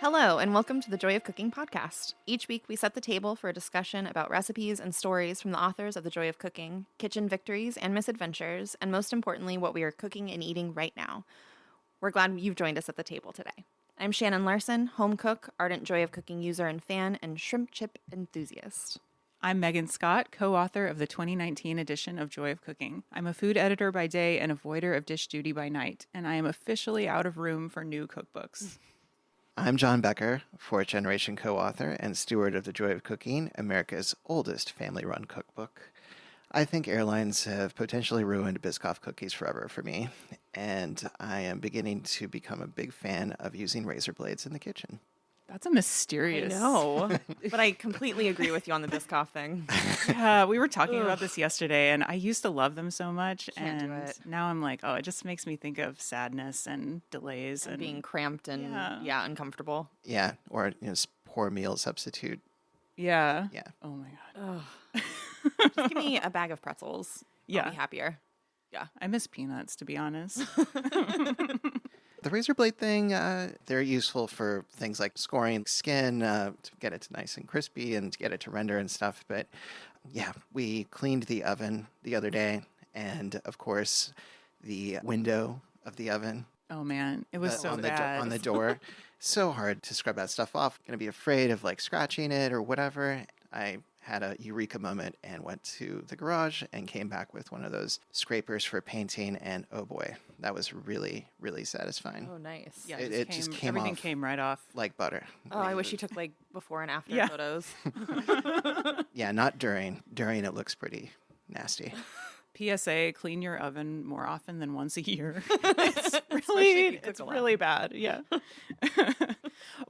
Hello, and welcome to the Joy of Cooking podcast. Each week, we set the table for a discussion about recipes and stories from the authors of The Joy of Cooking, kitchen victories and misadventures, and most importantly, what we are cooking and eating right now. We're glad you've joined us at the table today. I'm Shannon Larson, home cook, ardent Joy of Cooking user and fan, and shrimp chip enthusiast. I'm Megan Scott, co-author of the 2019 edition of Joy of Cooking. I'm a food editor by day and avoider of dish duty by night, and I am officially out of room for new cookbooks. I'm John Becker, fourth-generation co-author and steward of The Joy of Cooking, America's oldest family-run cookbook. I think airlines have potentially ruined Biscoff cookies forever for me, and I am beginning to become a big fan of using razor blades in the kitchen. That's a mysterious... I know, but I completely agree with you on the Biscoff thing. Yeah, we were talking about this yesterday, and I used to love them so much, Can't do and it. now I'm like, oh, it just makes me think of sadness and delays and Being cramped and, uncomfortable. Yeah, or poor meal substitute. Yeah. Yeah. Oh my God. Just give me a bag of pretzels. Yeah. I'll be happier. Yeah. I miss peanuts, to be honest. The razor blade thing, they're useful for things like scoring skin to get it nice and crispy and to get it to render and stuff. But yeah, we cleaned the oven the other day, and of course, the window of the oven Oh man, it was so on bad. on the door. So hard to scrub that stuff off. Gonna be afraid of like scratching it or whatever. I had a eureka moment and went to the garage and came back with one of those scrapers for painting, and oh boy, that was really, really satisfying. Oh, nice. Yeah, It just came everything off came right off. like butter. Oh, I wish you took like before and after Yeah. photos. Yeah, not during. During it looks pretty nasty. PSA, clean your oven more often than once a year. Especially if you cook It's a lot. really bad. Yeah.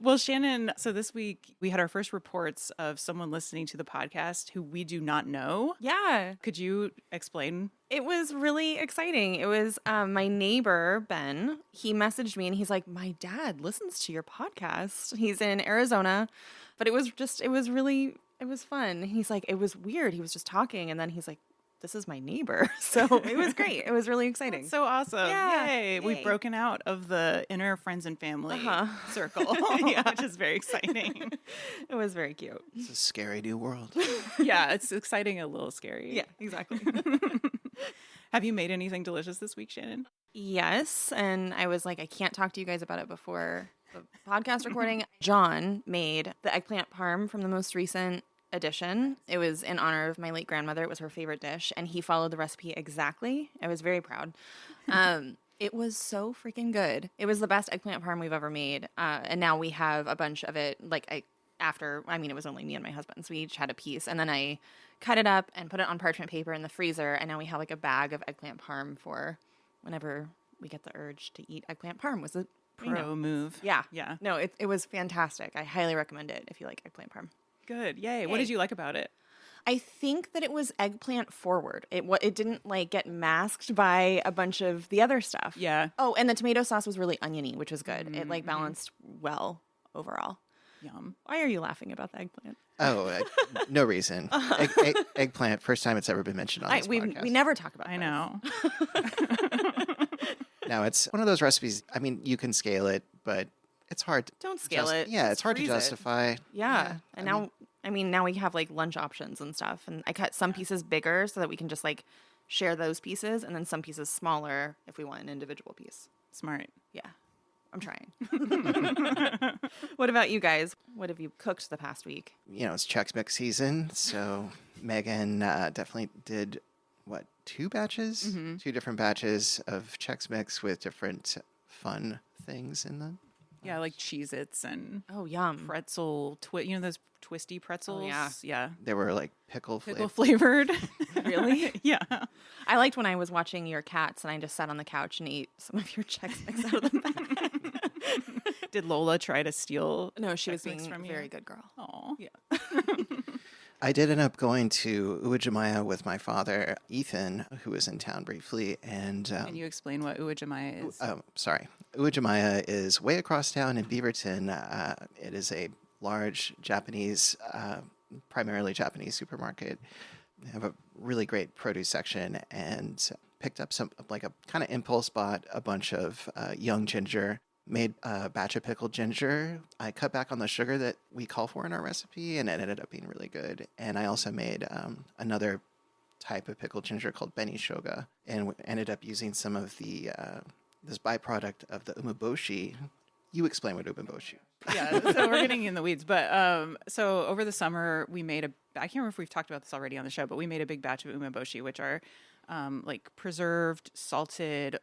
Well, Shannon, so this week we had our first reports of someone listening to the podcast who we do not know. Yeah. Could you explain? It was really exciting. It was my neighbor, Ben. He messaged me and he's like, my dad listens to your podcast. He's in Arizona. But it was fun. He's like, it was weird. He was just talking and then he's like, this is my neighbor. So it was great. It was really exciting. So awesome. Yeah. Yay. Yay. We've broken out of the inner friends and family circle, which is very exciting. It was very cute. It's a scary new world. Yeah, it's exciting, a little scary. Yeah, exactly. Have you made anything delicious this week, Shannon? Yes. And I was like, I can't talk to you guys about it before the podcast recording. John made the eggplant parm from the most recent edition. It was in honor of my late grandmother. It was her favorite dish, and he followed the recipe exactly. I was very proud. It was so freaking good. It was the best eggplant parm we've ever made, and now we have a bunch of it. It was only me and my husband, so we each had a piece, and then I cut it up and put it on parchment paper in the freezer, and now we have like a bag of eggplant parm for whenever we get the urge to eat eggplant parm. Was a Pro move. Yeah. Yeah. No, it was fantastic. I highly recommend it if you like eggplant parm. Good. Yay. What Yay. did you like about it? I think that it was eggplant forward. It didn't like get masked by a bunch of the other stuff. Yeah. Oh, and the tomato sauce was really oniony, which was good. It like balanced well overall. Yum. Why are you laughing about the eggplant? Oh, no reason. Eggplant, first time it's ever been mentioned on this podcast. We never talk about I this. know. No, it's one of those recipes. I mean, you can scale it, but it's hard. Don't scale it. Yeah, Just it's hard to freeze it. justify. Yeah. And now we have like lunch options and stuff. And I cut some pieces bigger so that we can just like share those pieces, and then some pieces smaller if we want an individual piece. Smart. Yeah. I'm trying. What about you guys? What have you cooked the past week? It's Chex Mix season, so Megan definitely did, two batches? Mm-hmm. 2 different batches of Chex Mix with different fun things in them. Yeah, like Cheez-Its and Oh, yum. pretzel, those twisty pretzels? yeah. Yeah. They were like pickle Flavored. Really? Yeah. I liked when I was watching your cats and I just sat on the couch and ate some of your Chex Mix out of the bag. Did Lola try to steal? No, she was Chex Mix being from a you? very good girl. Aw. Yeah. I did end up going to Uwajimaya with my father, Ethan, who was in town briefly. And Can you explain what uwajimaya is? sorry. Uwajimaya is way across town in Beaverton. It is a large Japanese, primarily Japanese supermarket. They have a really great produce section, and picked up some, like a kind of impulse bought a bunch of young ginger, made a batch of pickled ginger. I cut back on the sugar that we call for in our recipe, and it ended up being really good. And I also made another type of pickled ginger called Beni Shoga, and ended up using some of the this byproduct of the umeboshi. You explain what umeboshi. Yeah, so we're getting in the weeds, but so over the summer we made I can't remember if we've talked about this already on the show, but we made a big batch of umeboshi, which are like preserved, salted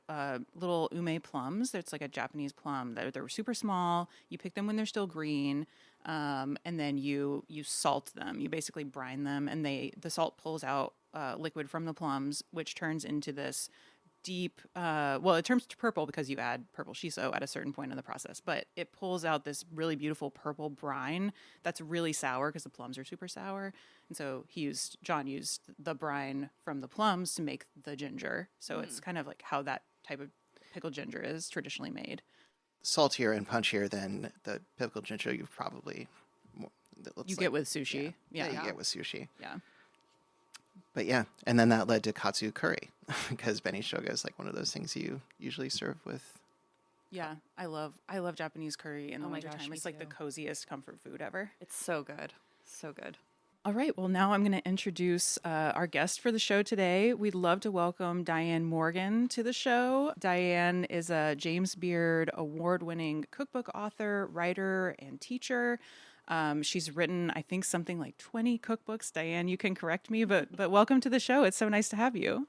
little ume plums. It's like a Japanese plum. They're super small. You pick them when they're still green, and then you salt them. You basically brine them, and the salt pulls out liquid from the plums, which turns into this deep, it turns to purple because you add purple shiso at a certain point in the process, but it pulls out this really beautiful purple brine that's really sour because the plums are super sour. And so John used the brine from the plums to make the ginger. So it's kind of like how that type of pickled ginger is traditionally made. Saltier and punchier than the pickled ginger you get with sushi. Yeah, you get with sushi. Yeah. But yeah, and then that led to katsu curry because Beni Shoga is like one of those things you usually serve with. Yeah, I love Japanese curry in the wintertime. It's like the coziest comfort food ever. It's so good. So good. All right, well, now I'm going to introduce our guest for the show today. We'd love to welcome Diane Morgan to the show. Diane is a James Beard award-winning cookbook author, writer, and teacher. She's written, I think, something like 20 cookbooks. Diane, you can correct me, but welcome to the show. It's so nice to have you.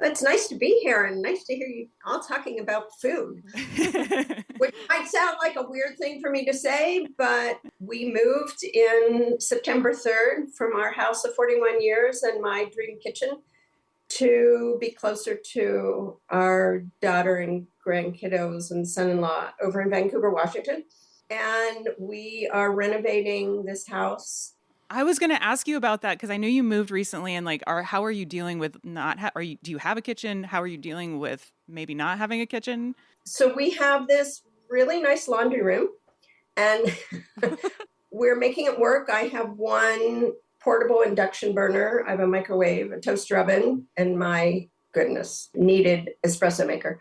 It's nice to be here and nice to hear you all talking about food, which might sound like a weird thing for me to say, but we moved in September 3rd from our house of 41 years and my dream kitchen to be closer to our daughter and grandkiddos and son-in-law over in Vancouver, Washington. And we are renovating this house. I was going to ask you about that because I know you moved recently, and like, how are you dealing with do you have a kitchen? How are you dealing with maybe not having a kitchen? So we have this really nice laundry room, and we're making it work. I have one portable induction burner. I have a microwave, a toaster oven, and my goodness, needed espresso maker.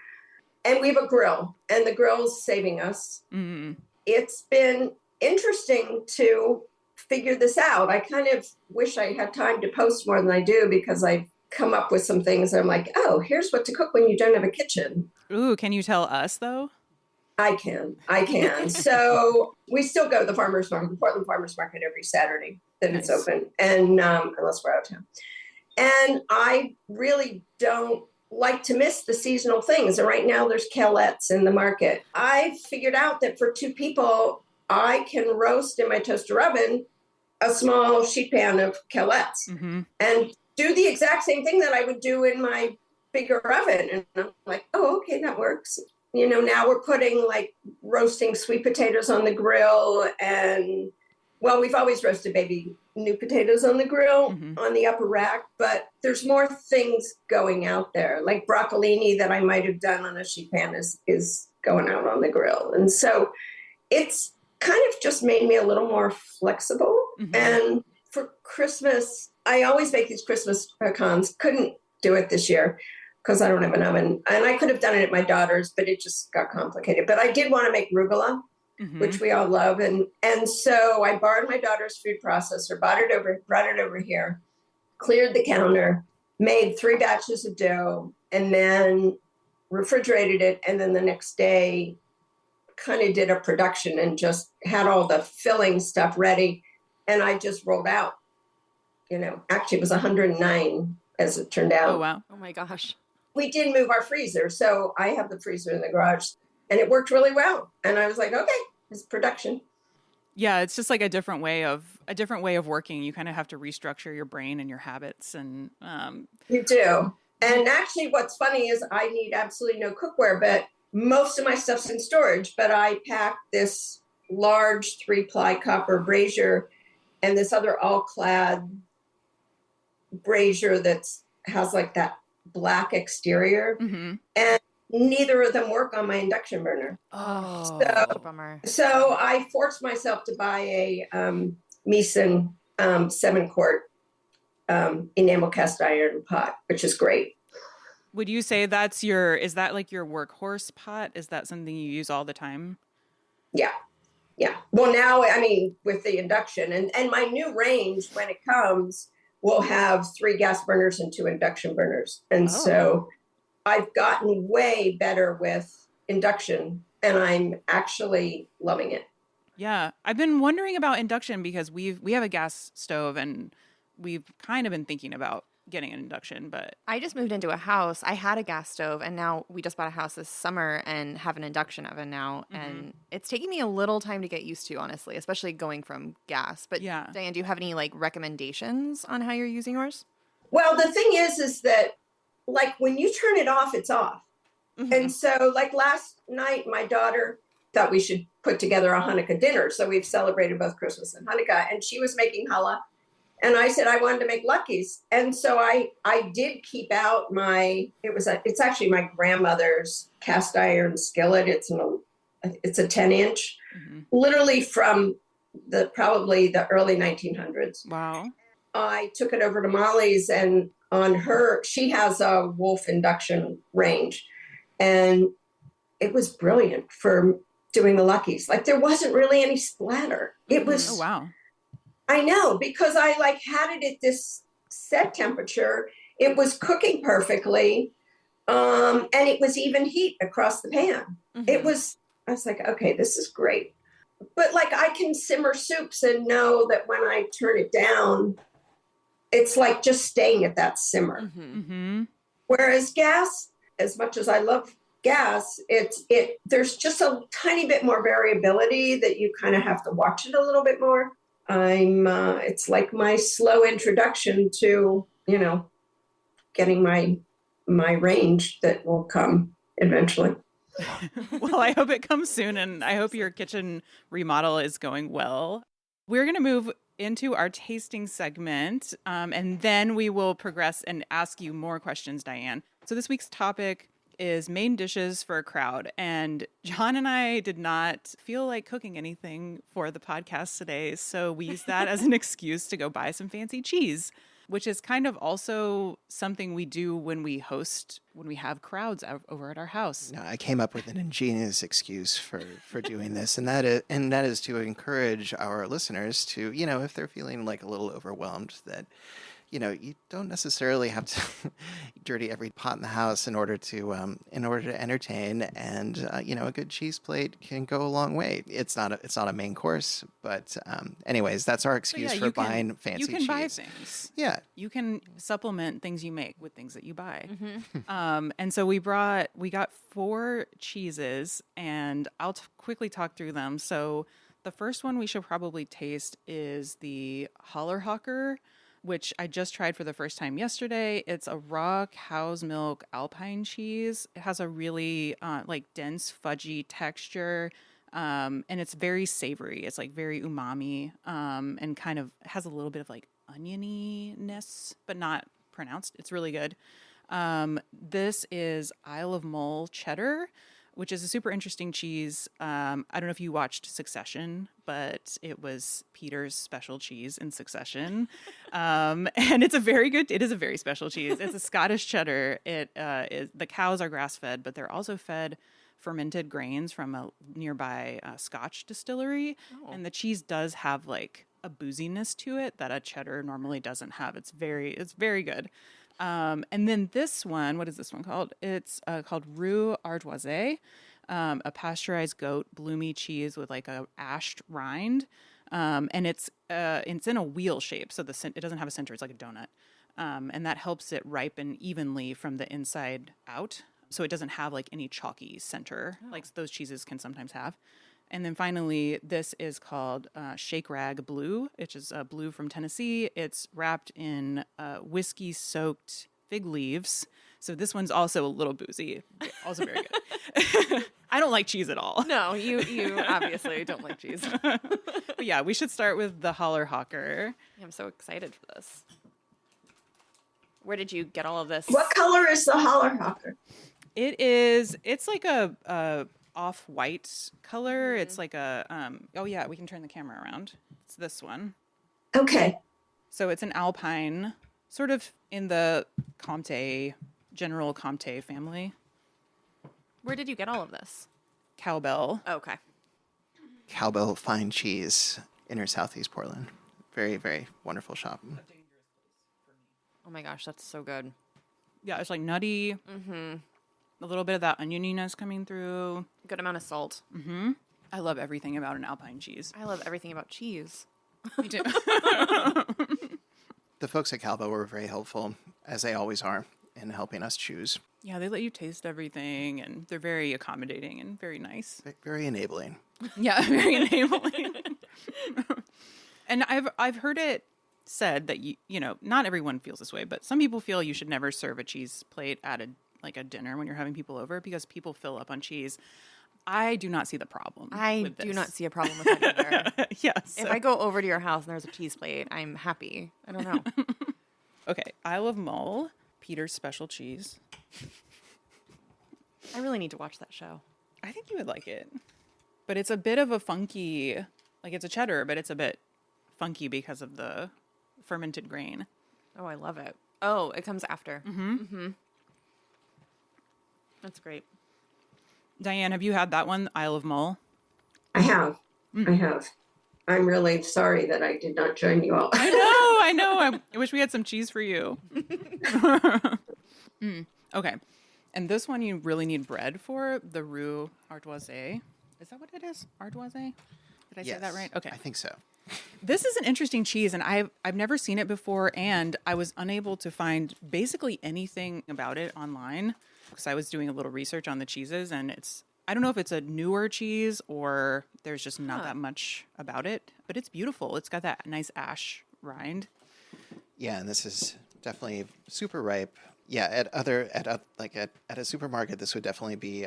And we have a grill, and the grill's saving us. Mm. It's been interesting to figure this out. I kind of wish I had time to post more than I do because I've come up with some things. I'm like, oh, here's what to cook when you don't have a kitchen. Ooh, can you tell us though? I can. So we still go to the farmer's market, the Portland Farmer's Market every Saturday that It's open, and unless we're out of town. And I really don't like to miss the seasonal things. And right now there's kalettes in the market. I figured out that for two people, I can roast in my toaster oven a small sheet pan of kalettes and do the exact same thing that I would do in my bigger oven. And I'm like, oh, okay, that works. You know, now we're putting like roasting sweet potatoes on the grill. And well, we've always roasted baby new potatoes on the grill on the upper rack, but there's more things going out there, like broccolini that I might have done on a sheet pan is going out on the grill. And so it's kind of just made me a little more flexible. And for Christmas, I always make these Christmas pecans. Couldn't do it this year because I don't have an oven. And I could have done it at my daughter's, but it just got complicated. But I did want to make rugula, which we all love. And so I borrowed my daughter's food processor, brought it over here, cleared the counter, made 3 batches of dough, and then refrigerated it. And then the next day, kind of did a production and just had all the filling stuff ready. And I just rolled out, actually it was 109 as it turned out. Oh, wow. Oh my gosh. We did move our freezer. So I have the freezer in the garage and it worked really well. And I was like, okay, it's production. Yeah. It's just like a different way of working. You kind of have to restructure your brain and your habits. And you do. And actually what's funny is I need absolutely no cookware, but most of my stuff's in storage, but I packed this large 3-ply copper brazier and this other all-clad brazier that has like that black exterior. And neither of them work on my induction burner. Oh, bummer. So I forced myself to buy a Meeson 7-quart enamel cast iron pot, which is great. Would you say is that like your workhorse pot? Is that something you use all the time? Yeah. Yeah. Well, now, I mean, with the induction and my new range, when it comes, will have 3 gas burners and 2 induction burners. And so I've gotten way better with induction, and I'm actually loving it. Yeah. I've been wondering about induction because we have a gas stove and we've kind of been thinking about getting an induction, but I just moved into a house. I had a gas stove, and now we just bought a house this summer and have an induction oven now. And it's taking me a little time to get used to, honestly, especially going from gas. But yeah. Diane, do you have any like recommendations on how you're using yours? Well, the thing is that like when you turn it off, it's off. And so like last night, my daughter thought we should put together a Hanukkah dinner. So we've celebrated both Christmas and Hanukkah, and she was making challah. And I said I wanted to make Lucky's. And so I did keep out it's actually my grandmother's cast iron skillet. It's a 10-inch, literally from probably the early 1900s. Wow. I took it over to Molly's, and she has a Wolf induction range, and it was brilliant for doing the Lucky's. Like there wasn't really any splatter. It was, oh, wow. I know, because I like had it at this set temperature. It was cooking perfectly. And it was even heat across the pan. I was like, okay, this is great. But like I can simmer soups and know that when I turn it down, it's like just staying at that simmer. Whereas gas, as much as I love gas, there's just a tiny bit more variability that you kind of have to watch it a little bit more. It's like my slow introduction to, getting my range that will come eventually. Well, I hope it comes soon, and I hope your kitchen remodel is going well. We're going to move into our tasting segment, and then we will progress and ask you more questions, Diane. So this week's topic is main dishes for a crowd. And John and I did not feel like cooking anything for the podcast today, so we used that as an excuse to go buy some fancy cheese, which is kind of also something we do when we have crowds over at our house. No, I came up with an ingenious excuse for doing this, and that is to encourage our listeners to, if they're feeling like a little overwhelmed, that you don't necessarily have to dirty every pot in the house in order to entertain, and a good cheese plate can go a long way. It's not a main course, but anyways, that's our excuse for buying fancy cheese. You can buy things. Yeah, you can supplement things you make with things that you buy. And so we got 4 cheeses, and I'll quickly talk through them. So the first one we should probably taste is the Challerhocker, which I just tried for the first time yesterday. It's a raw cow's milk Alpine cheese. It has a really dense fudgy texture, and it's very savory. It's like very umami, and kind of has a little bit of like oniony-ness, but not pronounced. It's really good. This is Isle of Mull cheddar, which is a super interesting cheese. I don't know if you watched Succession, but it was Peter's special cheese in Succession. And it is a very special cheese. It's a Scottish cheddar. The cows are grass-fed, but they're also fed fermented grains from a nearby Scotch distillery. Oh. And the cheese does have like a booziness to it that a cheddar normally doesn't have. It's very good. And then this one, what is this one called? It's called Roux Ardoise, a pasteurized goat bloomy cheese with like a ashed rind. And it's in a wheel shape, so it doesn't have a center. It's like a donut. And that helps it ripen evenly from the inside out. So it doesn't have like any chalky center like those cheeses can sometimes have. And then finally, this is called Shakerag Blue, which is blue from Tennessee. It's wrapped in whiskey-soaked fig leaves. So this one's also a little boozy, also very good. I don't like cheese at all. No, you obviously don't like cheese. But yeah, we should start with the Challerhocker. I'm so excited for this. Where did you get all of this? What color is the Challerhocker? It's like a off-white color. It's like a we can turn the camera around. It's this one. Okay. So it's an Alpine, sort of in the Comté General Comte family. Where did you get all of this? Cowbell. Oh, okay. Cowbell Fine Cheese, inner southeast Portland. Very, very wonderful shop. Oh my gosh, that's so good. Yeah, it's like nutty. Mm-hmm. A little bit of that onioniness coming through. Good amount of salt. Mm-hmm. I love everything about an Alpine cheese. I love everything about cheese. Me too. The folks at Cowbell were very helpful, as they always are, in helping us choose. Yeah, they let you taste everything, and they're very accommodating and very nice. Very enabling. Yeah, very enabling. And I've heard it said that you know, not everyone feels this way, but some people feel you should never serve a cheese plate at a dinner when you're having people over because people fill up on cheese. I do not see the problem. I do not see a problem with that either. Yes. If I go over to your house and there's a cheese plate, I'm happy. I don't know. Okay, Isle of Mull, Peter's special cheese. I really need to watch that show. I think you would like it. But it's a bit of a funky, like it's a cheddar, but it's a bit funky because of the fermented grain. Oh, I love it. Oh, it comes after. Mm-hmm. Mm-hmm. That's great. Diane, have you had that one, Isle of Mull? I have. I have. I'm really sorry that I did not join you all. I know. I wish we had some cheese for you. Okay. And this one you really need bread for, the roux ardoise. Is that what it is? Ardoise? Did I say that right? Okay. I think so. This is an interesting cheese, and I've never seen it before, and I was unable to find basically anything about it online because I was doing a little research on the cheeses, and I don't know if it's a newer cheese or there's just not that much about it, but it's beautiful. It's got that nice ash rind. Yeah, and this is definitely super ripe. Yeah, at a supermarket, this would definitely be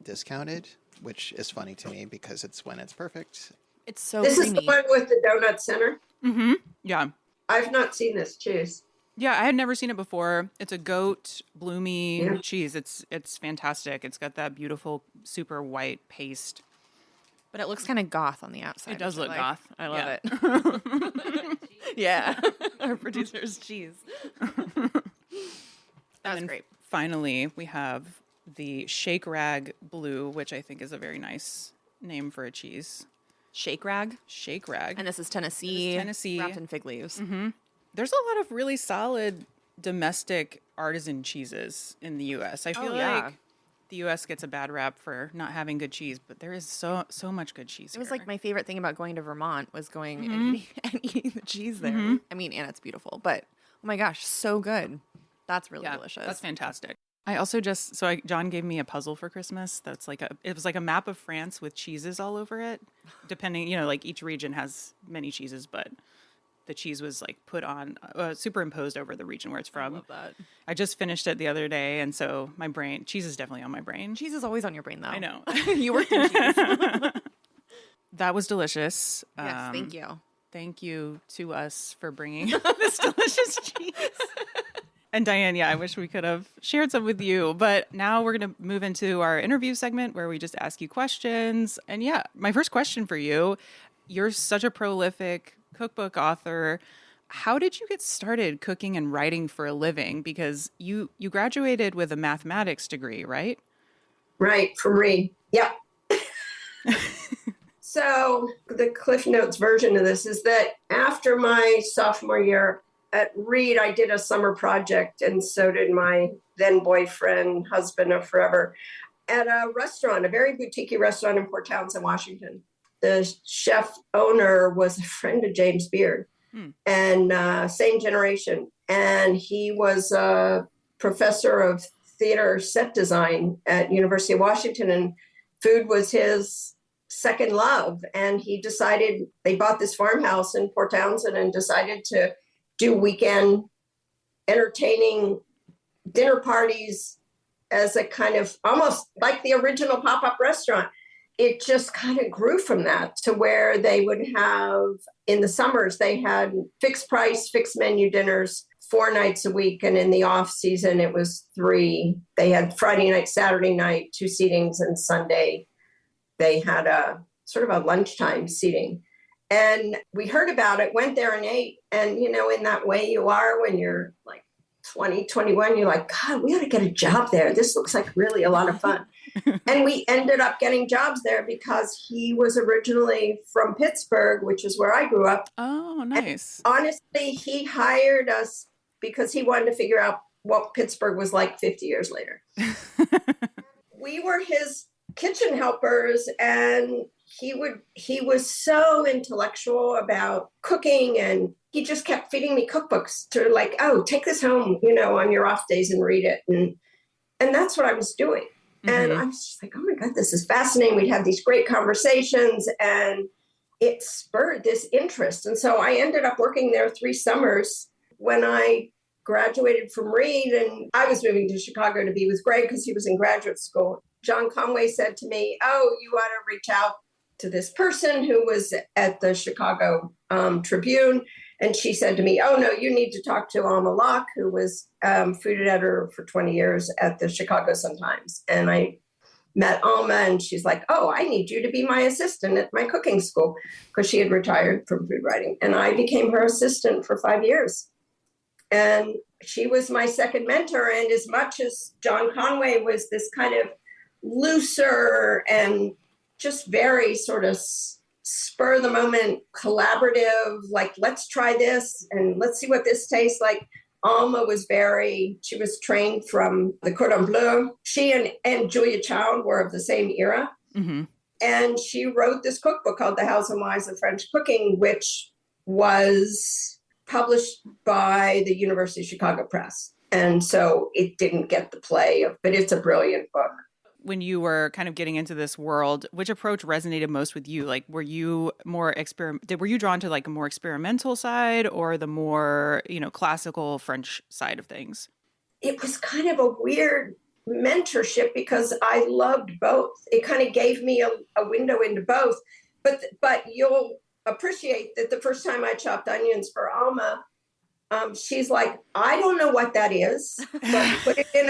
discounted, which is funny to me because it's when it's perfect. It's so This creamy. is the one with the donut center. Mm-hmm. Yeah. I've not seen this cheese. Yeah, I had never seen it before. It's a goat bloomy cheese. It's fantastic. It's got that beautiful super white paste. But it looks kind of goth on the outside. It does which look I goth. I love Yeah. it. Yeah. Our producer's cheese. That's And great. Finally, we have the Shakerag Blue, which I think is a very nice name for a cheese. Shakerag. Shakerag. And this is Tennessee. Tennessee. Wrapped in fig leaves. Mm-hmm. There's a lot of really solid domestic artisan cheeses in the U.S. I feel like the U.S. gets a bad rap for not having good cheese, but there is so much good cheese It was here. like my favorite thing about going to Vermont was going Mm-hmm. and eating the cheese there. I mean, and it's beautiful, but oh my gosh, so good. That's really delicious. That's fantastic. I also John gave me a puzzle for Christmas. It was like a map of France with cheeses all over it. Depending, like each region has many cheeses, but the cheese was like put on, superimposed over the region where it's from. I love that. I just finished it the other day, and so cheese is definitely on my brain. Cheese is always on your brain, though. I know. You worked in cheese. That was delicious. Yes, thank you. Thank you to us for bringing this delicious cheese. And Diane, I wish we could have shared some with you, but now we're going to move into our interview segment where we just ask you questions. And my first question for you, you're such a prolific cookbook author. How did you get started cooking and writing for a living? Because you graduated with a mathematics degree, right? Right, from Reed. Yep. So the Cliff Notes version of this is that after my sophomore year at Reed, I did a summer project, and so did my then boyfriend, husband of forever, at a restaurant, a very boutique restaurant in Port Townsend, Washington. The chef owner was a friend of James Beard, and same generation. And he was a professor of theater set design at University of Washington, and food was his second love. And they bought this farmhouse in Port Townsend and decided to do weekend entertaining dinner parties as a kind of almost like the original pop-up restaurant. It just kind of grew from that to where they would have, in the summers, they had fixed price, fixed menu dinners 4 nights a week. And in the off season, it was 3. They had Friday night, Saturday night, 2 seatings, and Sunday they had a sort of a lunchtime seating. And we heard about it, went there and ate. And, in that way you are when you're like 2021, you're like, God, we ought to get a job there. This looks like really a lot of fun. And we ended up getting jobs there because he was originally from Pittsburgh, which is where I grew up. Oh, nice. And honestly, he hired us because he wanted to figure out what Pittsburgh was like 50 years later. We were his kitchen helpers, and he was so intellectual about cooking, and he just kept feeding me cookbooks to like, oh, take this home, on your off days and read it. And that's what I was doing. And I was just like, oh my God, this is fascinating. We'd have these great conversations, and it spurred this interest. And so I ended up working there 3 summers when I graduated from Reed, and I was moving to Chicago to be with Greg because he was in graduate school. John Conway said to me, oh, you ought to reach out to this person who was at the Chicago Tribune. And she said to me, oh, no, you need to talk to Alma Locke, who was food editor for 20 years at the Chicago Sun-Times. And I met Alma, and she's like, oh, I need you to be my assistant at my cooking school, because she had retired from food writing. And I became her assistant for 5 years. And she was my second mentor. And as much as John Conway was this kind of looser and just very sort of spur of the moment, collaborative, like, let's try this and let's see what this tastes like. Alma was she was trained from the Cordon Bleu. She and Julia Child were of the same era. Mm-hmm. And she wrote this cookbook called The Hows and Whys of French Cooking, which was published by the University of Chicago Press. And so it didn't get the play, but it's a brilliant book. When you were kind of getting into this world, which approach resonated most with you? Like, were you more were you drawn to like a more experimental side, or the more, classical French side of things? It was kind of a weird mentorship because I loved both. It kind of gave me a window into both. But you'll appreciate that the first time I chopped onions for Alma, she's like, I don't know what that is, but put it in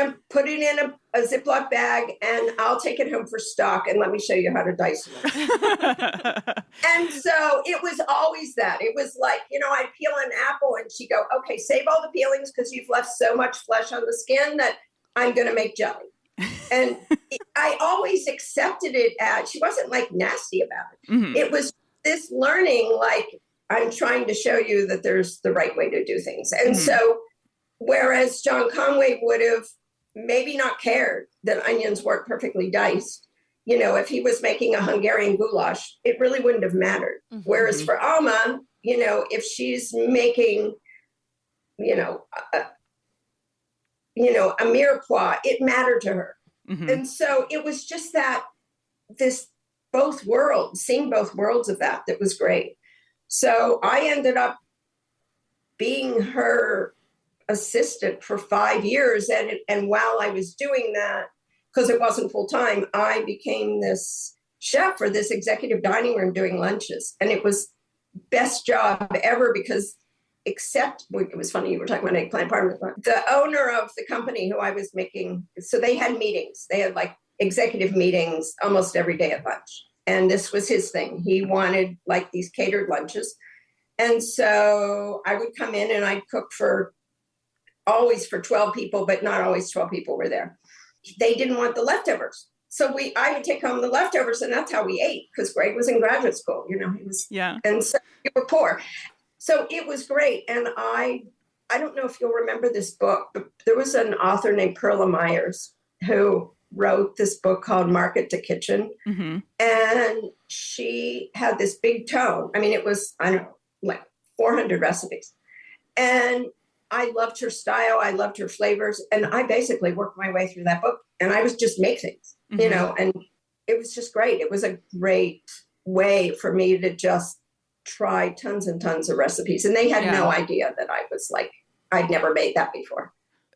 a Ziploc bag, and I'll take it home for stock, and let me show you how to dice it. And so it was always that. It was like, I'd peel an apple, and she'd go, okay, save all the peelings because you've left so much flesh on the skin that I'm going to make jelly. And I always accepted it she wasn't like nasty about it. Mm-hmm. It was this learning, like, I'm trying to show you that there's the right way to do things. And so, whereas John Conway would have maybe not cared that onions weren't perfectly diced, if he was making a Hungarian goulash, it really wouldn't have mattered. Mm-hmm. Whereas for Alma, if she's making, a mirepoix, it mattered to her. Mm-hmm. And so it was just seeing both worlds of that was great. So I ended up being her assistant for 5 years. And while I was doing that, because it wasn't full time, I became this chef for this executive dining room doing lunches. And it was best job ever because it was funny, you were talking about eggplant parmesan. The owner of the company who I was making, so they had meetings. They had like executive meetings almost every day at lunch. And this was his thing. He wanted like these catered lunches. And so I would come in and I'd cook always for 12 people, but not always 12 people were there. They didn't want the leftovers. So I would take home the leftovers, and that's how we ate, because Greg was in graduate school, he was, and so we were poor. So it was great. And I don't know if you'll remember this book, but there was an author named Perla Myers who wrote this book called Market to Kitchen. Mm-hmm. And she had this big tome. I mean, it was, I don't know, like 400 recipes. And I loved her style. I loved her flavors. And I basically worked my way through that book, and I was just make things, and it was just great. It was a great way for me to just try tons and tons of recipes. And they had no idea that I was like, I'd never made that before.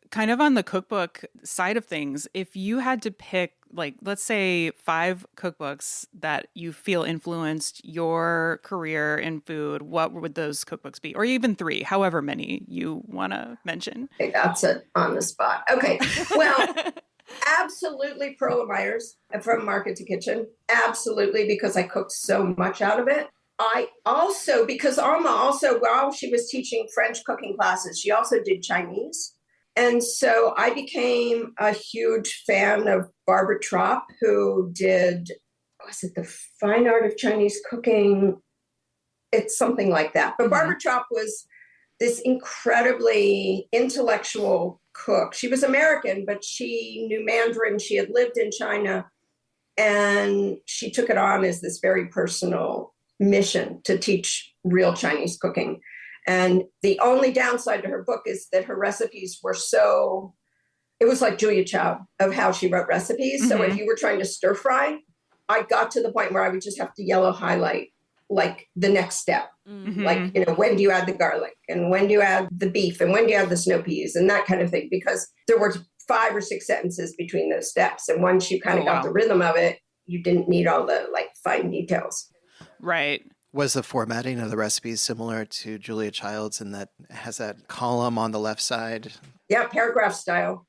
Kind of on the cookbook side of things, if you had to pick, like, let's say 5 cookbooks that you feel influenced your career in food, what would those cookbooks be? Or even 3, however many you want to mention. Okay, that's it on the spot. Okay. Well, absolutely Perla Myers from Market to Kitchen. Absolutely, because I cooked so much out of it. I also, because Alma also, while she was teaching French cooking classes, she also did Chinese. And so I became a huge fan of Barbara Trapp, who did, was it The Fine Art of Chinese Cooking? It's something like that. But Barbara Trapp was this incredibly intellectual cook. She was American, but she knew Mandarin. She had lived in China, and she took it on as this very personal mission to teach real Chinese cooking. And the only downside to her book is that her recipes were so, it was like Julia Chow of how she wrote recipes. So if you were trying to stir fry, I got to the point where I would just have to yellow highlight like the next step. Like, you know, when do you add the garlic, and when do you add the beef, and when do you add the snow peas, and that kind of thing, because there were 5 or 6 sentences between those steps. And once you kind of got the rhythm of it, you didn't need all the like fine details. Right. Was the formatting of the recipes similar to Julia Child's in that it has that column on the left side? Yeah, paragraph style.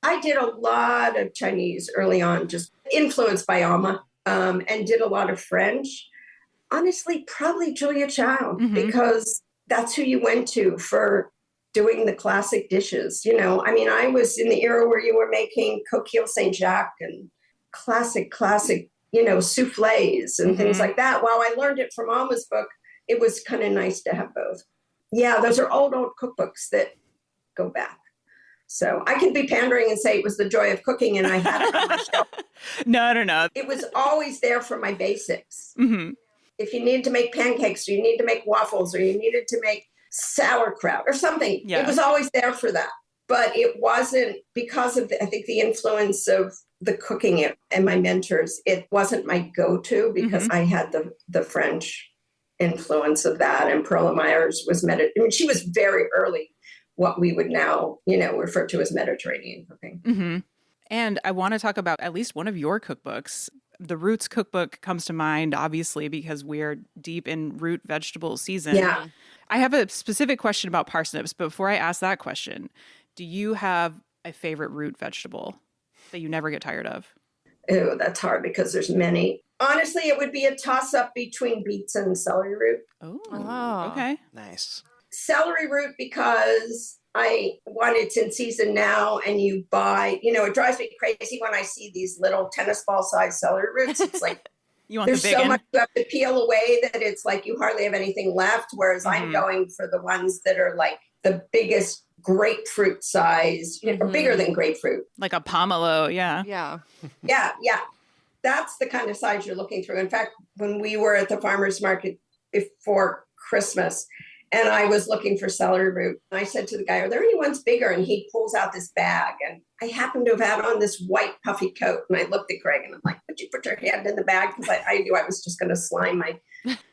I did a lot of Chinese early on, just influenced by Alma, and did a lot of French. Honestly, probably Julia Child, because that's who you went to for doing the classic dishes. You know, I mean, I was in the era where you were making coquille Saint-Jacques and classic, you know, souffles and things like that. While I learned it from Alma's book, it was kind of nice to have both. Yeah, those are old cookbooks that go back. So I could be pandering and say it was the joy of cooking and I had it on my shelf. No. It was always there for my basics. If you needed to make pancakes, or you needed to make waffles, or you needed to make sauerkraut or something, it was always there for that. But it wasn't because of, I think, the influence of the cooking and my mentors. It wasn't my go-to because I had the French influence of that. And Perla Myers was, I mean, she was very early, what we would now, you know, refer to as Mediterranean cooking. And I want to talk about at least one of your cookbooks. The Roots cookbook comes to mind, obviously, because we're deep in root vegetable season. Yeah. I have a specific question about parsnips, but before I ask that question, do you have a favorite root vegetable that you never get tired of? Oh, that's hard because there's many. Honestly, it would be a toss-up between beets and celery root. Oh, okay. Nice. Celery root because it's in season now, and you buy, you know, it drives me crazy when I see these little tennis ball size celery roots. It's like, you want there's the big so much you have to peel away that it's like you hardly have anything left. Whereas I'm going for the ones that are like the biggest grapefruit size, you know, bigger than grapefruit. Like a pomelo, yeah. Yeah. That's the kind of size you're looking through. In fact, when we were at the farmer's market before Christmas, and I was looking for celery root, I said to the guy, are there any ones bigger? And he pulls out this bag, and I happened to have had on this white puffy coat. And I looked at Craig and I'm like, would you put your hand in the bag? Because I knew I was just going to slime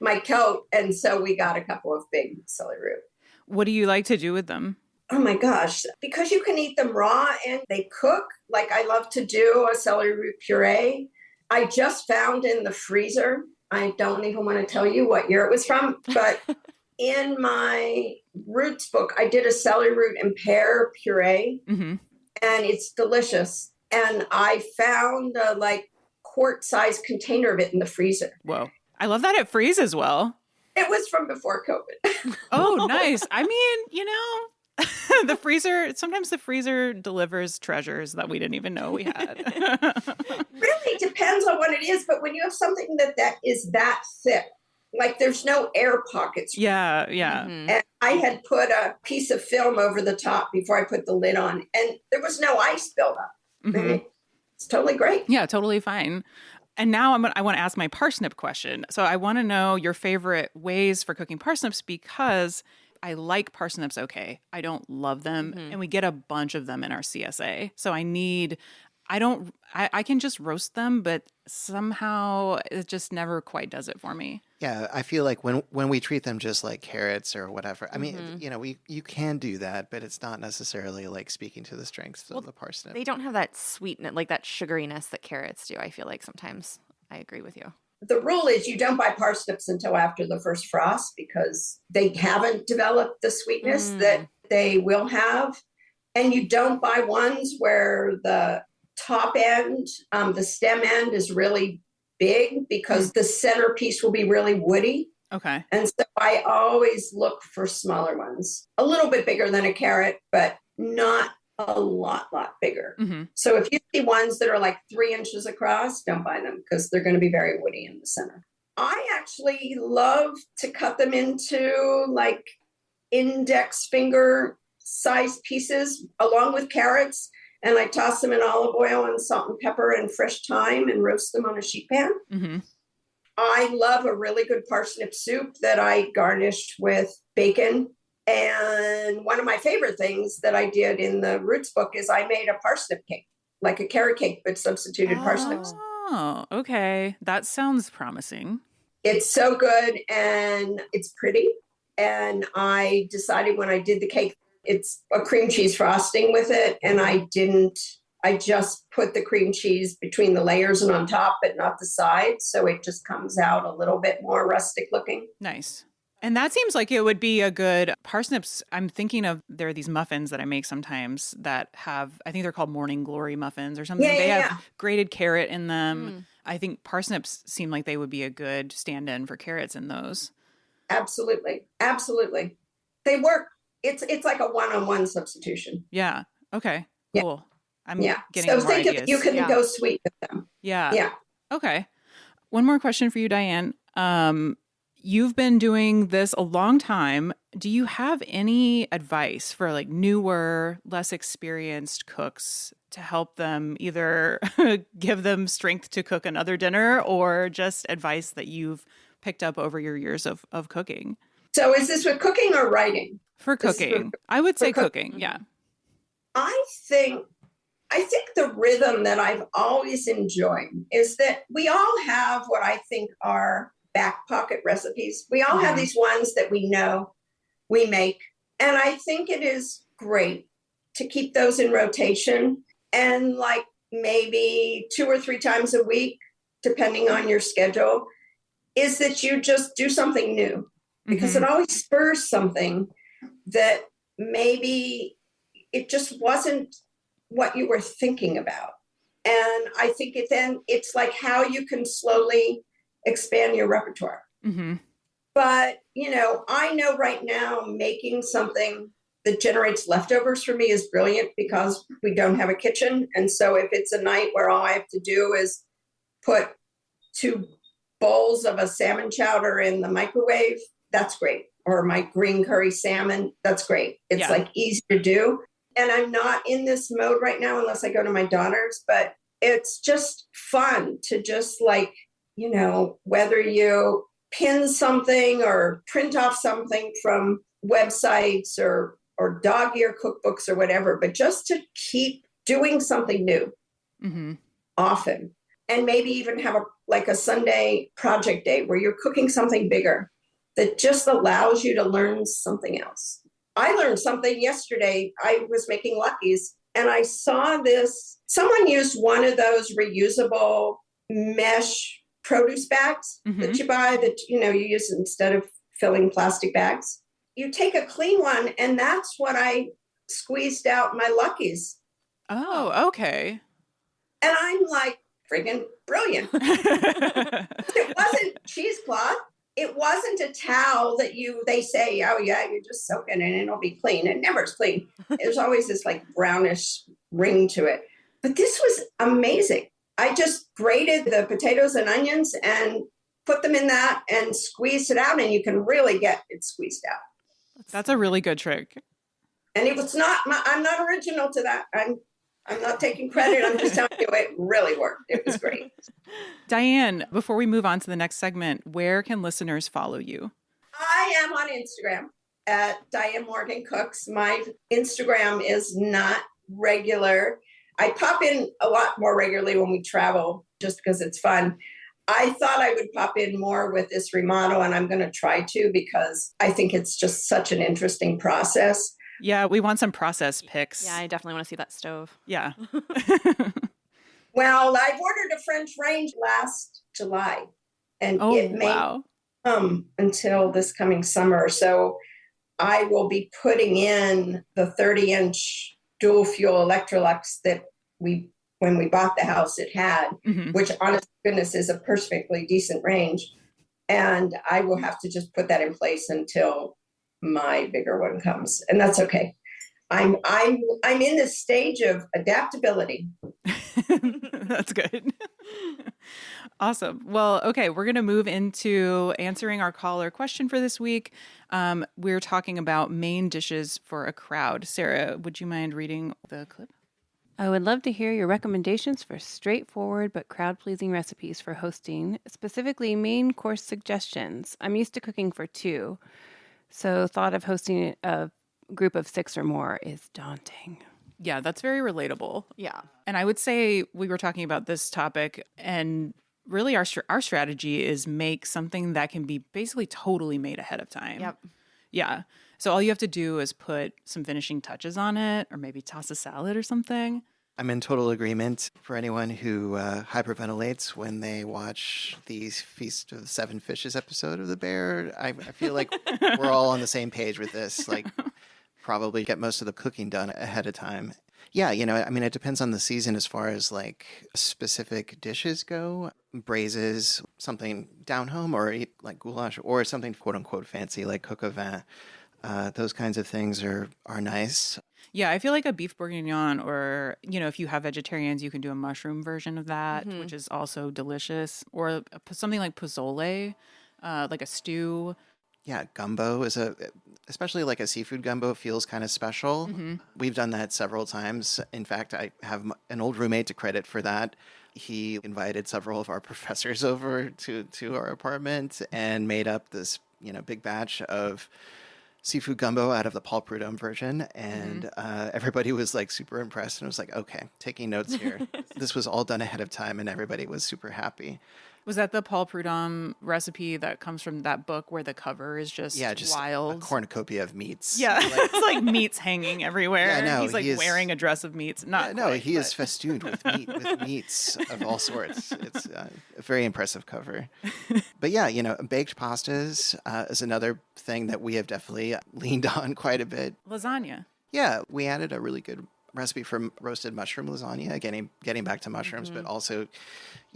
my coat. And so we got a couple of big celery root. What do you like to do with them? Oh my gosh, because you can eat them raw and they cook. Like I love to do a celery root puree. I just found in the freezer, I don't even want to tell you what year it was from, but in my roots book, I did a celery root and pear puree, and it's delicious. And I found a like quart-sized container of it in the freezer. Whoa. I love that it freezes well. It was from before COVID. Oh, nice. I mean, you know, sometimes the freezer delivers treasures that we didn't even know we had. Really depends on what it is. But when you have something that is that thick, like there's no air pockets. Yeah. And I had put a piece of film over the top before I put the lid on, and there was no ice buildup. It's totally great. Yeah, totally fine. And now I want to ask my parsnip question. So I want to know your favorite ways for cooking parsnips, because I like parsnips okay. I don't love them. And we get a bunch of them in our CSA. So I can just roast them, but somehow it just never quite does it for me. Yeah, I feel like when we treat them just like carrots or whatever, I mean, you know, you can do that, but it's not necessarily like speaking to the strengths of the parsnip. They don't have that sweetness, like that sugariness that carrots do, I feel like sometimes. I agree with you. The rule is you don't buy parsnips until after the first frost because they haven't developed the sweetness that they will have. And you don't buy ones where the top end, the stem end is really big because the centerpiece will be really woody. Okay. And so I always look for smaller ones, a little bit bigger than a carrot, but not a lot bigger. Mm-hmm. So if you see ones that are like 3 inches across, don't buy them because they're going to be very woody in the center. I actually love to cut them into like index finger sized pieces along with carrots. And I toss them in olive oil and salt and pepper and fresh thyme and roast them on a sheet pan. Mm-hmm. I love a really good parsnip soup that I garnished with bacon. And one of my favorite things that I did in the Roots book is I made a parsnip cake, like a carrot cake, but substituted parsnips. Oh, okay. That sounds promising. It's so good and it's pretty. And I decided when I did the cake, it's a cream cheese frosting with it. And I just put the cream cheese between the layers and on top, but not the sides. So it just comes out a little bit more rustic looking. Nice. And that seems like it would be a good parsnips. I'm thinking of, there are these muffins that I make sometimes that have, I think they're called Morning Glory muffins or something. They have grated carrot in them. I think parsnips seem like they would be a good stand-in for carrots in those. Absolutely. Absolutely. They work. It's like a one-on-one substitution. Yeah. Okay. Cool. I'm getting so more think ideas. If you can go sweet with them. Yeah. Yeah. Okay. One more question for you, Diane. You've been doing this a long time. Do you have any advice for like newer, less experienced cooks to help them either give them strength to cook another dinner or just advice that you've picked up over your years of cooking? So is this with cooking or writing? For cooking. I would say cooking. Yeah. I think the rhythm that I've always enjoyed is that we all have what I think are back pocket recipes. We all have these ones that we know we make. And I think it is great to keep those in rotation and like maybe 2 or 3 times a week, depending on your schedule, is that you just do something new because it always spurs something that maybe it just wasn't what you were thinking about. And I think it's like how you can slowly expand your repertoire. But, I know right now making something that generates leftovers for me is brilliant because we don't have a kitchen. And so if it's a night where all I have to do is put 2 bowls of a salmon chowder in the microwave, that's great. Or my green curry salmon, that's great. It's like easy to do. And I'm not in this mode right now unless I go to my daughter's, but it's just fun to just like, whether you pin something or print off something from websites or dog ear cookbooks or whatever, but just to keep doing something new often. And maybe even have a Sunday project day where you're cooking something bigger that just allows you to learn something else. I learned something yesterday. I was making Luckies and I saw this. Someone used one of those reusable mesh produce bags that you buy that, you use instead of filling plastic bags. You take a clean one and that's what I squeezed out my Luckies. Oh, okay. And I'm like, friggin' brilliant. It wasn't cheesecloth. It wasn't a towel that they say, oh yeah, you just soak it in and it'll be clean. It never is clean. There's always this like brownish ring to it. But this was amazing. I just grated the potatoes and onions and put them in that and squeezed it out and you can really get it squeezed out. That's a really good trick. And I'm not original to that. I'm not taking credit. I'm just telling you it really worked. It was great. Diane, before we move on to the next segment, where can listeners follow you? I am on Instagram at Diane Morgan Cooks. My Instagram is not regular. I pop in a lot more regularly when we travel just because it's fun. I thought I would pop in more with this remodel and I'm going to try to because I think it's just such an interesting process. Yeah, we want some process pics. Yeah, I definitely want to see that stove. Yeah. Well, I've ordered a French range last July and it may come until this coming summer. So I will be putting in the 30-inch dual fuel Electrolux that when we bought the house, it had, which honest goodness is a perfectly decent range. And I will have to just put that in place until my bigger one comes. And that's okay. I'm in this stage of adaptability. That's good. Awesome. Well, okay, we're going to move into answering our caller question for this week. We're talking about main dishes for a crowd. Sarah, would you mind reading the clip? I would love to hear your recommendations for straightforward but crowd-pleasing recipes for hosting, specifically main course suggestions. I'm used to cooking for 2, so thought of hosting a group of 6 or more is daunting. Yeah, that's very relatable. Yeah. And I would say we were talking about this topic, and really our strategy is make something that can be basically totally made ahead of time. Yep. Yeah. So all you have to do is put some finishing touches on it, or maybe toss a salad or something. I'm in total agreement. For anyone who hyperventilates when they watch the Feast of the Seven Fishes episode of The Bear, I feel like we're all on the same page with this. Like, probably get most of the cooking done ahead of time. Yeah, I mean, it depends on the season as far as like specific dishes go. Braises, something down home, or eat like goulash, or something quote unquote fancy like coq au vin. Those kinds of things are nice. Yeah, I feel like a beef bourguignon, or, if you have vegetarians, you can do a mushroom version of that, which is also delicious. Or something like Posole, like a stew. Yeah, gumbo is especially like a seafood gumbo feels kind of special. We've done that several times. In fact, I have an old roommate to credit for that. He invited several of our professors over to our apartment and made up this, big batch of seafood gumbo out of the Paul Prudhomme version. And everybody was like super impressed and was like, okay, taking notes here. This was all done ahead of time and everybody was super happy. Was that the Paul Prudhomme recipe that comes from that book where the cover is just wild? A cornucopia of meats. Yeah, it's like meats hanging everywhere. Yeah, no, he's like wearing a dress of meats. He is festooned with meats of all sorts. It's a very impressive cover. But yeah, baked pastas is another thing that we have definitely leaned on quite a bit. Lasagna. Yeah, we added a really good recipe for roasted mushroom lasagna, getting back to mushrooms, but also,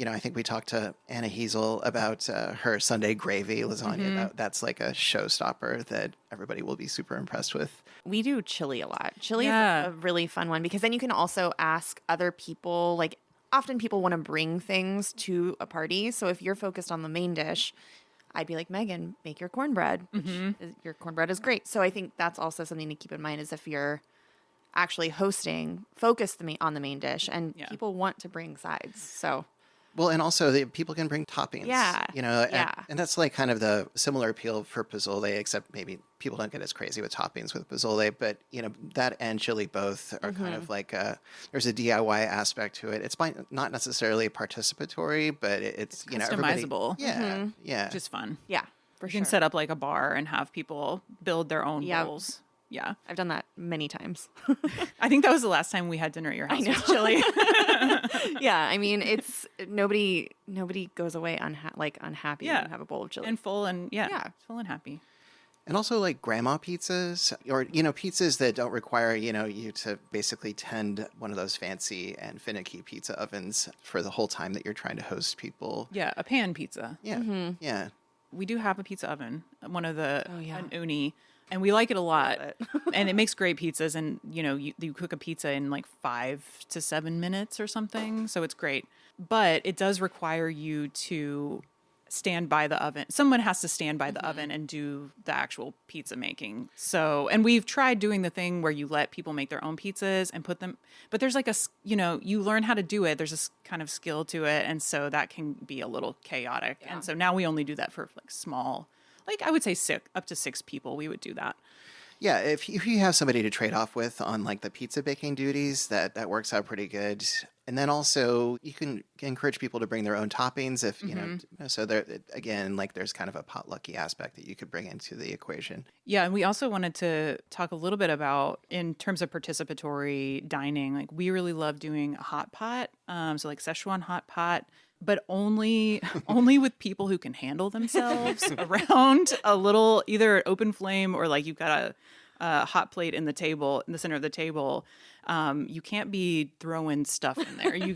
I think we talked to Anna Heasel about her Sunday gravy lasagna. That's like a showstopper that everybody will be super impressed with. We do chili a lot. Chili is a really fun one because then you can also ask other people, like often people want to bring things to a party. So if you're focused on the main dish, I'd be like, Megan, make your cornbread. Your cornbread is great. So I think that's also something to keep in mind is if you're actually hosting, focus on the main dish, and people want to bring sides. So, well, and also people can bring toppings. Yeah, and that's like kind of the similar appeal for Posole, except maybe people don't get as crazy with toppings with Posole. But that and chili both are kind of like there's a DIY aspect to it. It's not necessarily participatory, but it's customizable. Yeah, Just fun. Yeah, you can set up like a bar and have people build their own bowls. Yeah. I've done that many times. I think that was the last time we had dinner at your house. Was chili. Yeah. I mean, it's nobody goes away unhappy when you have a bowl of chili. And full and full and happy. And also like grandma pizzas or, pizzas that don't require, you to basically tend one of those fancy and finicky pizza ovens for the whole time that you're trying to host people. Yeah. A pan pizza. Yeah. Yeah. We do have a pizza oven, one of the, an uni. And we like it a lot. And it makes great pizzas. And, you cook a pizza in like 5 to 7 minutes or something. So it's great. But it does require you to stand by the oven. Someone has to stand by the oven and do the actual pizza making. So, and we've tried doing the thing where you let people make their own pizzas and put them, but there's like you learn how to do it. There's this kind of skill to it. And so that can be a little chaotic. Yeah. And so now we only do that for like small, like I would say up to 6 people, we would do that. Yeah, if you have somebody to trade off with on like the pizza baking duties, that works out pretty good. And then also you can encourage people to bring their own toppings if, so there, again, like there's kind of a potlucky aspect that you could bring into the equation. Yeah, and we also wanted to talk a little bit about in terms of participatory dining, like we really love doing a hot pot, so like Szechuan hot pot, but only with people who can handle themselves around a little, either an open flame or like you've got hot plate in the center of the table, you can't be throwing stuff in there. You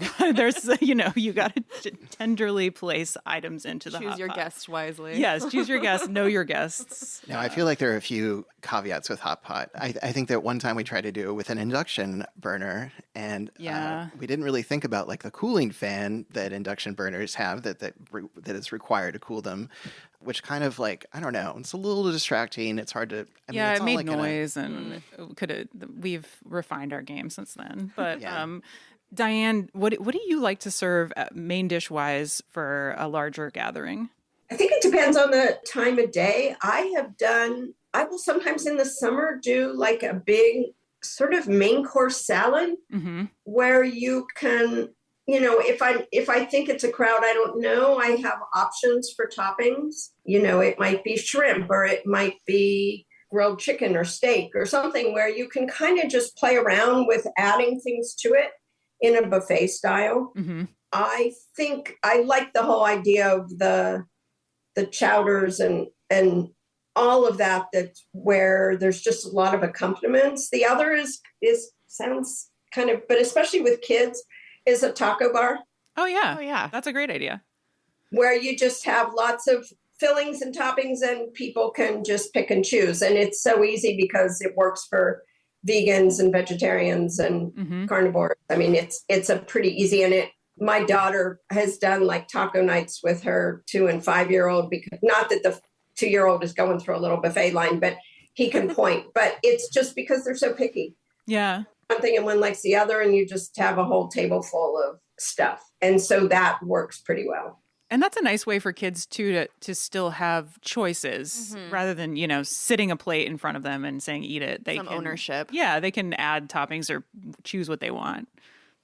got to tenderly place items into the hot pot. Choose your guests wisely. Yes, choose your guests, know your guests. Now, I feel like there are a few caveats with hot pot. I think that one time we tried to do it with an induction burner, and we didn't really think about like the cooling fan that induction burners have that is required to cool them, which kind of like, I don't know, it's a little distracting. It's hard to, it made noise and we've refined our game since then. But Diane, what do you like to serve main dish wise for a larger gathering? I think it depends on the time of day. I will sometimes in the summer do like a big sort of main course salad where you can, if I think it's a crowd I don't know, I have options for toppings. It might be shrimp or it might be grilled chicken or steak or something where you can kind of just play around with adding things to it in a buffet style. I think I like the whole idea of the chowders and all of that's where there's just a lot of accompaniments. The other is sounds kind of, but especially with kids, is a taco bar. Oh yeah. That's a great idea. Where you just have lots of fillings and toppings and people can just pick and choose. And it's so easy because it works for vegans and vegetarians and carnivores. I mean, it's a pretty easy, and my daughter has done like taco nights with her 2 and 5-year-old, because not that the 2-year-old is going through a little buffet line, but he can point, but it's just because they're so picky. Yeah. One thing and one likes the other, and you just have a whole table full of stuff. And so that works pretty well. And that's a nice way for kids too to still have choices rather than, sitting a plate in front of them and saying eat it. They Some can, ownership. Yeah, they can add toppings or choose what they want.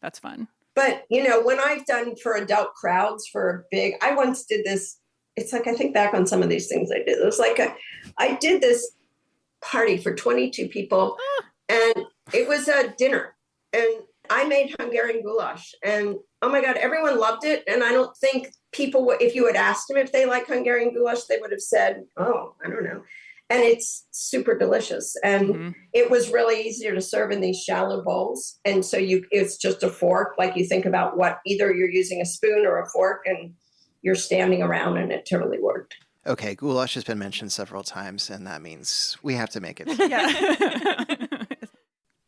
That's fun. But, when I've done for adult crowds I once did this. It's like, I think back on some of these things I did. It was like I did this party for 22 people and it was a dinner, and I made Hungarian goulash, and oh my God, everyone loved it. And I don't think people, if you had asked them if they like Hungarian goulash, they would have said, oh, I don't know. And it's super delicious. And it was really easier to serve in these shallow bowls. And so it's just a fork. Like you think about either you're using a spoon or a fork and you're standing around, and it totally worked. Okay, goulash has been mentioned several times, and that means we have to make it. Yeah.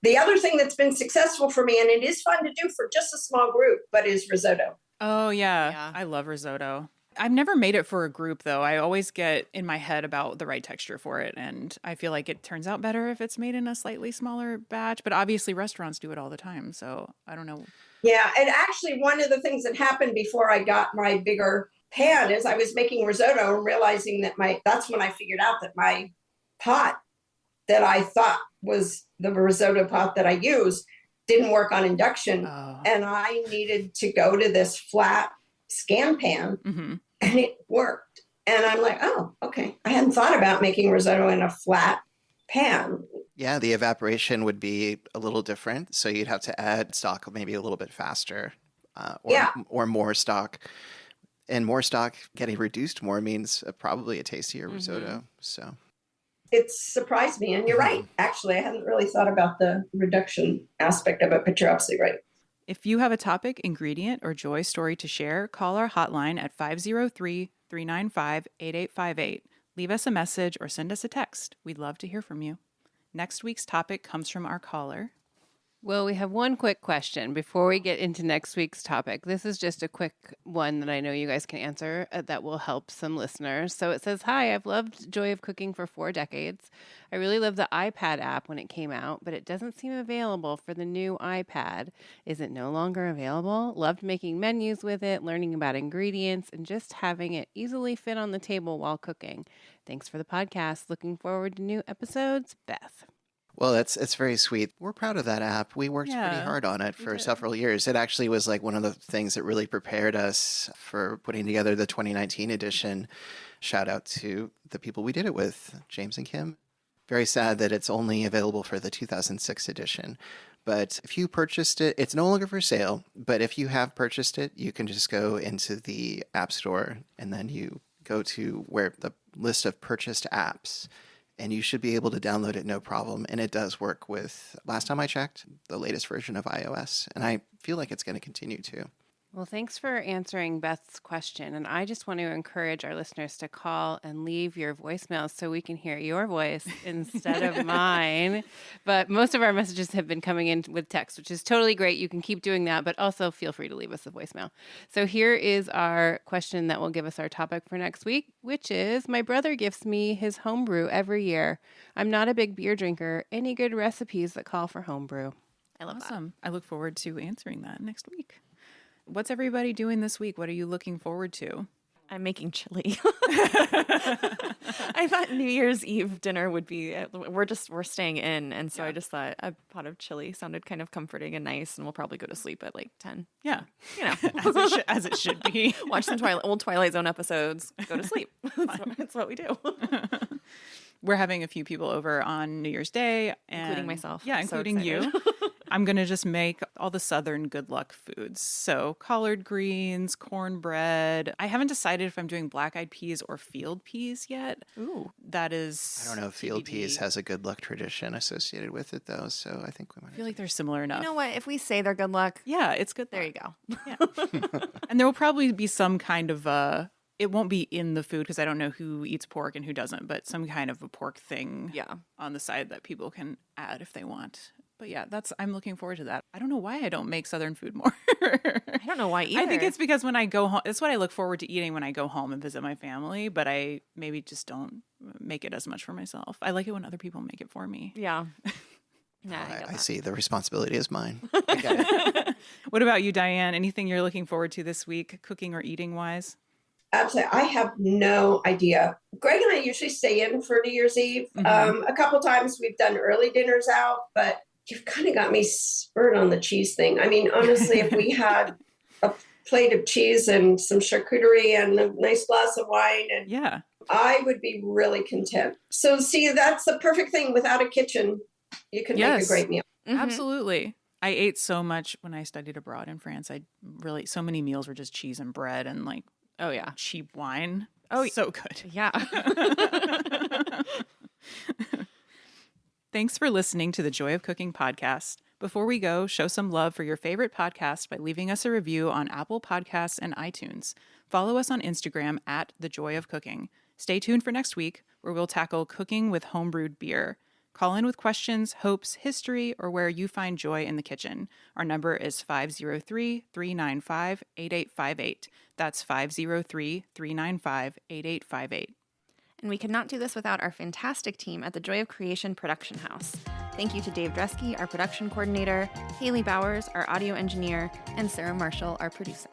The other thing that's been successful for me, and it is fun to do for just a small group, but is risotto. Oh, yeah. I love risotto. I've never made it for a group, though. I always get in my head about the right texture for it, and I feel like it turns out better if it's made in a slightly smaller batch. But obviously, restaurants do it all the time, so I don't know. Yeah, and actually, one of the things that happened before I got my bigger pan is I was making risotto and realizing that that's when I figured out that my pot that I thought was the risotto pot that I use didn't work on induction. And I needed to go to this flat scan pan, and it worked. And I'm like, oh, okay. I hadn't thought about making risotto in a flat pan. Yeah, the evaporation would be a little different. So you'd have to add stock maybe a little bit faster or more stock. And more stock getting reduced more means probably a tastier risotto. So it surprised me. And you're right. Actually, I hadn't really thought about the reduction aspect of it, but you're absolutely right. If you have a topic, ingredient, or joy story to share, call our hotline at 503-395-8858. Leave us a message or send us a text. We'd love to hear from you. Next week's topic comes from our caller. Well, we have one quick question before we get into next week's topic. This is just a quick one that I know you guys can answer that will help some listeners. So it says, hi, I've loved Joy of Cooking for 4 decades. I really loved the iPad app when it came out, but it doesn't seem available for the new iPad. Is it no longer available? Loved making menus with it, learning about ingredients, and just having it easily fit on the table while cooking. Thanks for the podcast. Looking forward to new episodes. Beth. Well, it's very sweet. We're proud of that app. We worked pretty hard on it for several years. It actually was like one of the things that really prepared us for putting together the 2019 edition. Shout out to the people we did it with, James and Kim. Very sad that it's only available for the 2006 edition. But if you purchased it, it's no longer for sale. But if you have purchased it, you can just go into the App Store and then you go to where the list of purchased apps. and you should be able to download it no problem. And it does work with, last time I checked, the latest version of iOS, and I feel like it's going to continue to. Well, thanks for answering Beth's question. And I just want to encourage our listeners to call and leave your voicemails so we can hear your voice instead of mine. But most of our messages have been coming in with text, which is totally great. You can keep doing that, but also feel free to leave us a voicemail. So here is our question that will give us our topic for next week, which is, my brother gifts me his homebrew every year. I'm not a big beer drinker. Any good recipes that call for homebrew? I love that. Awesome. I look forward to answering that next week. What's everybody doing this week? What are you looking forward to? I'm making chili. I thought New Year's Eve dinner would be, we're staying in. And so I just thought a pot of chili sounded kind of comforting and nice. And we'll probably go to sleep at like 10. Yeah. You know, as it should be. Watch some old Twilight Zone episodes, go to sleep. That's what we do. We're having a few people over on New Year's Day. Including myself. Yeah, I'm so including you. I'm going to just make all the Southern good luck foods. So collard greens, cornbread. I haven't decided if I'm doing black-eyed peas or field peas yet. Ooh. That is I don't know if field TBD. peas has a good luck tradition associated with it, though, so I think we might I feel like they're similar enough. You know what? If we say they're good luck, Yeah, it's good. there you go. And there will probably be some kind of it won't be in the food because I don't know who eats pork and who doesn't, but some kind of a pork thing Yeah. on the side that people can add if they want. But yeah, I'm looking forward to that. I don't know why I don't make Southern food more. I don't know why either. I think it's because when I go home, it's what I look forward to eating when I go home and visit my family, but I maybe just don't make it as much for myself. I like it when other people make it for me. Yeah. Nah, I get I that. see. The responsibility is mine. I get it. What about you, Diane? Anything you're looking forward to this week, cooking or eating wise? Absolutely. I have no idea. Greg and I usually stay in for New Year's Eve. Mhm. A couple times we've done early dinners out, but you've kind of got me spurred on the cheese thing. I mean, honestly, if we had a plate of cheese and some charcuterie and a nice glass of wine, and Yeah. I would be really content. So see, that's the perfect thing. Without a kitchen, you can make a Yes. great meal. Mhm. Absolutely. I ate so much when I studied abroad in France. So many meals were just cheese and bread and like Oh, yeah. cheap wine. Oh, so good. Yeah. Thanks for listening to the Joy of Cooking podcast. Before we go, show some love for your favorite podcast by leaving us a review on Apple Podcasts and iTunes. Follow us on Instagram at The Joy of Cooking. Stay tuned for next week, where we'll tackle cooking with homebrewed beer. Call in with questions, hopes, history, or where you find joy in the kitchen. Our number is 503-395-8858. That's 503-395-8858. And we could not do this without our fantastic team at the Joy of Creation Production House. Thank you to Dave Dresky, our production coordinator, Haley Bowers, our audio engineer, and Sarah Marshall, our producer.